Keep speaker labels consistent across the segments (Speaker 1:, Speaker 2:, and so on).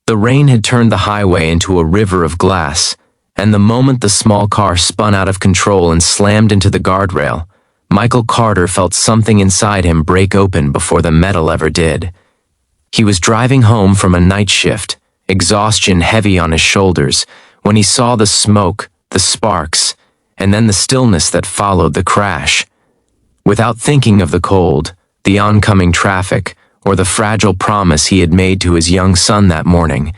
Speaker 1: The rain had turned the highway into a river of glass, and the moment the small car spun out of control and slammed into the guardrail, Michael Carter felt something inside him break open before the metal ever did. He was driving home from a night shift, exhaustion heavy on his shoulders, when he saw the smoke, the sparks, and then the stillness that followed the crash. Without thinking of the cold, the oncoming traffic, or the fragile promise he had made to his young son that morning,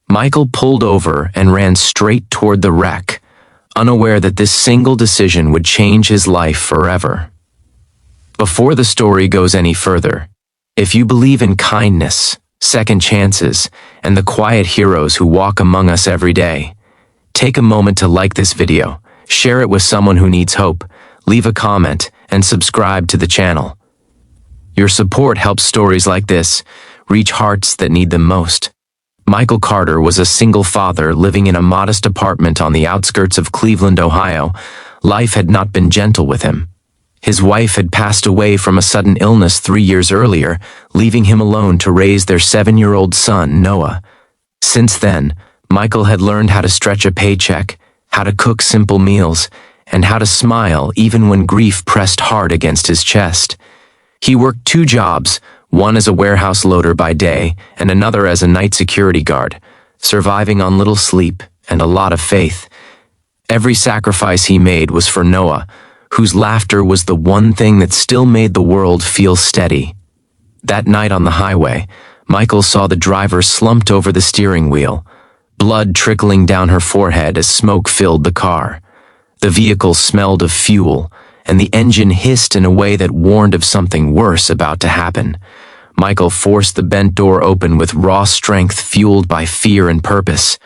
Speaker 1: Michael pulled over and ran straight toward the wreck, unaware that this single decision would change his life forever. Before the story goes any further, if you believe in kindness, second chances, and the quiet heroes who walk among us every day, take a moment to like this video, share it with someone who needs hope, leave a comment, and subscribe to the channel. Your support helps stories like this reach hearts that need them most. Michael Carter was a single father living in a modest apartment on the outskirts of Cleveland, Ohio. Life had not been gentle with him. His wife had passed away from a sudden illness 3 years earlier, leaving him alone to raise their 7-year-old son, Noah. Since then, Michael had learned how to stretch a paycheck, how to cook simple meals, and how to smile even when grief pressed hard against his chest. He worked 2 jobs, one as a warehouse loader by day and another as a night security guard, surviving on little sleep and a lot of faith. Every sacrifice he made was for Noah, whose laughter was the one thing that still made the world feel steady. That night on the highway, Michael saw the driver slumped over the steering wheel, blood trickling down her forehead as smoke filled the car. The vehicle smelled of fuel, and the engine hissed in a way that warned of something worse about to happen. Michael forced the bent door open with raw strength fueled by fear and purpose.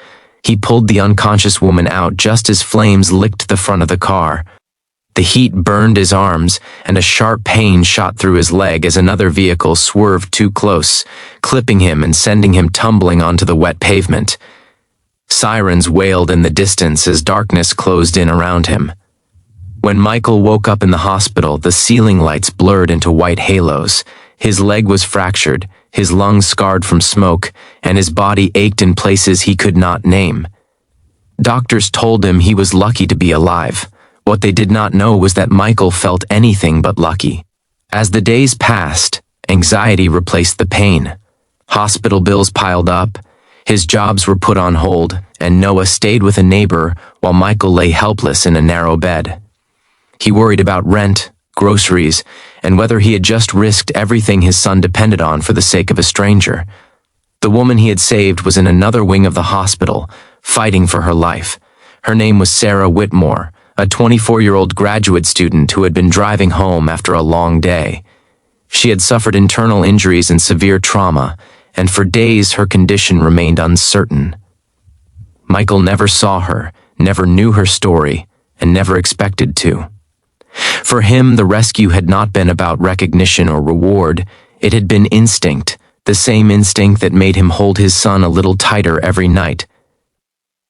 Speaker 1: He pulled the unconscious woman out just as flames licked the front of the car. The heat burned his arms, and a sharp pain shot through his leg as another vehicle swerved too close, clipping him and sending him tumbling onto the wet pavement. Sirens wailed in the distance as darkness closed in around him. When Michael woke up in the hospital, the ceiling lights blurred into white halos. His leg was fractured, his lungs scarred from smoke, and his body ached in places he could not name. Doctors told him he was lucky to be alive. What they did not know was that Michael felt anything but lucky. As the days passed, anxiety replaced the pain. Hospital bills piled up, his jobs were put on hold, and Noah stayed with a neighbor while Michael lay helpless in a narrow bed. He worried about rent, groceries, and whether he had just risked everything his son depended on for the sake of a stranger. The woman he had saved was in another wing of the hospital, fighting for her life. Her name was Sarah Whitmore, a 24-year-old graduate student who had been driving home after a long day. She had suffered internal injuries and severe trauma, and for days her condition remained uncertain. Michael never saw her, never knew her story, and never expected to. For him, the rescue had not been about recognition or reward. It had been instinct, the same instinct that made him hold his son a little tighter every night.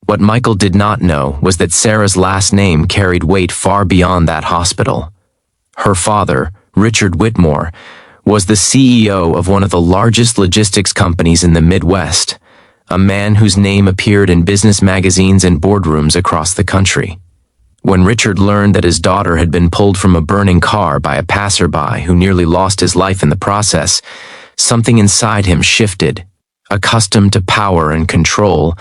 Speaker 1: What Michael did not know was that Sarah's last name carried weight far beyond that hospital. Her father, Richard Whitmore, was the CEO of one of the largest logistics companies in the Midwest, a man whose name appeared in business magazines and boardrooms across the country. When Richard learned that his daughter had been pulled from a burning car by a passerby who nearly lost his life in the process, something inside him shifted. Accustomed to power and control,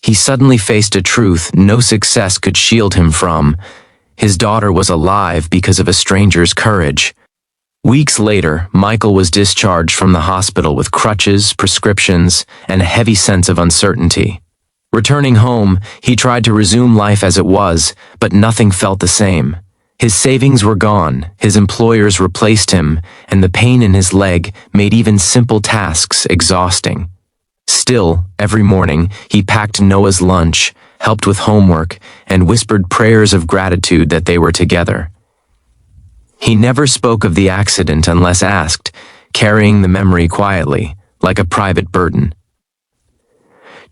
Speaker 1: he suddenly faced a truth no success could shield him from. His daughter was alive because of a stranger's courage. Weeks later, Michael was discharged from the hospital with crutches, prescriptions, and a heavy sense of uncertainty. Returning home, he tried to resume life as it was, but nothing felt the same. His savings were gone, his employers replaced him, and the pain in his leg made even simple tasks exhausting. Still, every morning, he packed Noah's lunch, helped with homework, and whispered prayers of gratitude that they were together. He never spoke of the accident unless asked, carrying the memory quietly, like a private burden.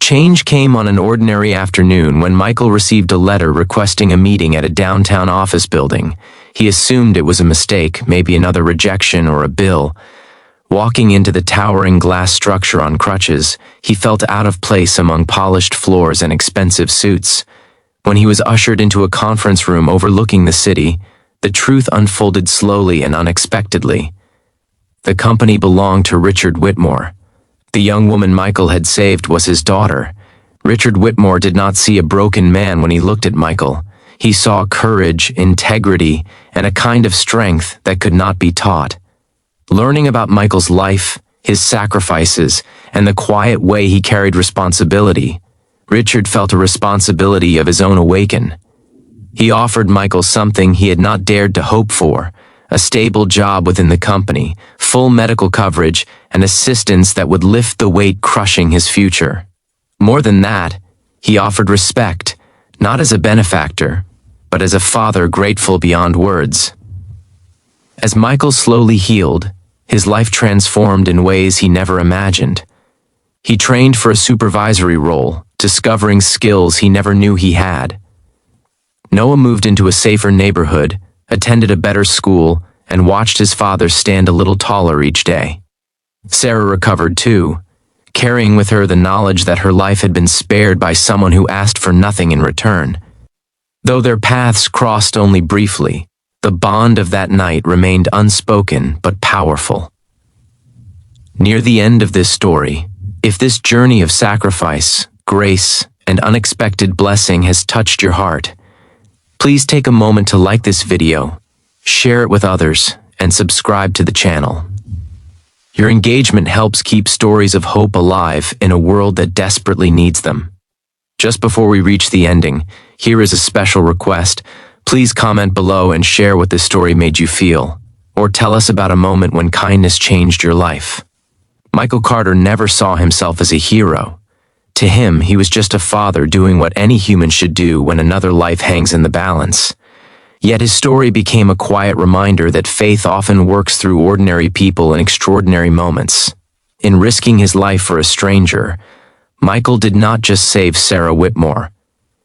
Speaker 1: Change came on an ordinary afternoon when Michael received a letter requesting a meeting at a downtown office building. He assumed it was a mistake, maybe another rejection or a bill. Walking into the towering glass structure on crutches, he felt out of place among polished floors and expensive suits. When he was ushered into a conference room overlooking the city, the truth unfolded slowly and unexpectedly. The company belonged to Richard Whitmore. The young woman Michael had saved was his daughter. Richard Whitmore did not see a broken man when he looked at Michael. He saw courage, integrity, and a kind of strength that could not be taught. Learning about Michael's life, his sacrifices, and the quiet way he carried responsibility, Richard felt a responsibility of his own awaken. He offered Michael something he had not dared to hope for, a stable job within the company, full medical coverage, and assistance that would lift the weight crushing his future. More than that, he offered respect, not as a benefactor, but as a father grateful beyond words. As Michael slowly healed, his life transformed in ways he never imagined. He trained for a supervisory role, discovering skills he never knew he had. Noah moved into a safer neighborhood, attended a better school, and watched his father stand a little taller each day. Sarah recovered too, carrying with her the knowledge that her life had been spared by someone who asked for nothing in return. Though their paths crossed only briefly, the bond of that night remained unspoken but powerful. Near the end of this story, if this journey of sacrifice, grace, and unexpected blessing has touched your heart, please take a moment to like this video, share it with others, and subscribe to the channel. Your engagement helps keep stories of hope alive in a world that desperately needs them. Just before we reach the ending, here is a special request. Please comment below and share what this story made you feel, or tell us about a moment when kindness changed your life. Michael Carter never saw himself as a hero. To him, he was just a father doing what any human should do when another life hangs in the balance. Yet his story became a quiet reminder that faith often works through ordinary people in extraordinary moments. In risking his life for a stranger, Michael did not just save Sarah Whitmore.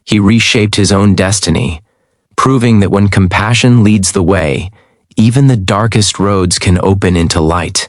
Speaker 1: He reshaped his own destiny, proving that when compassion leads the way, even the darkest roads can open into light.